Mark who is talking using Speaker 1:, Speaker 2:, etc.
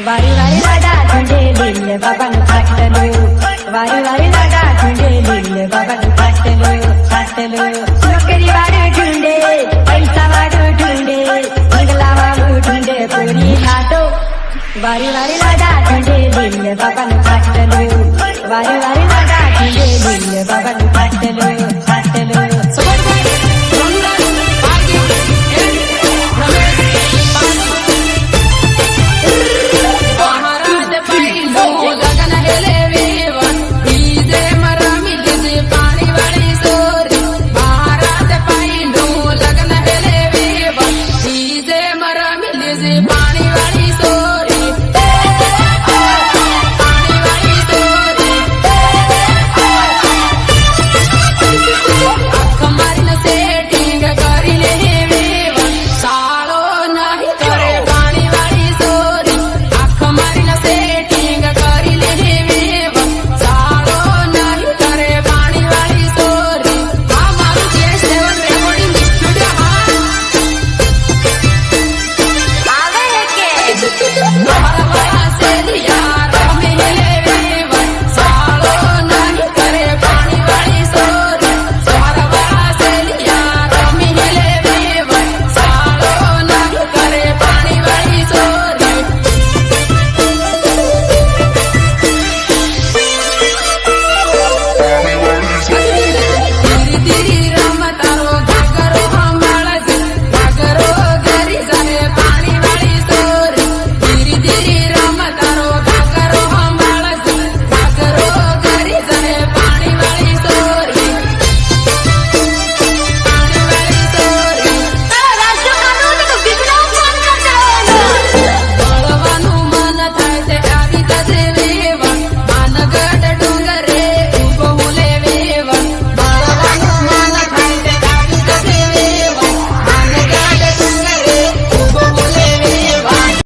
Speaker 1: वारी वारी लाडा झुंडे लिल्ले बाबानु फाटलो वारी वारी लाडा झुंडे लिल्ले बाबानु फाटलो नोकरी वाडू ढूंढे पैसा वाडू ढूंढे बंगला वाडू ढूंढे पोरी खातो वारी वारी लाडा झुंडे लिल्ले बाबानु फाटलो वारी वारी लाडा झुंडे लिल्ले बाबानु फाटलो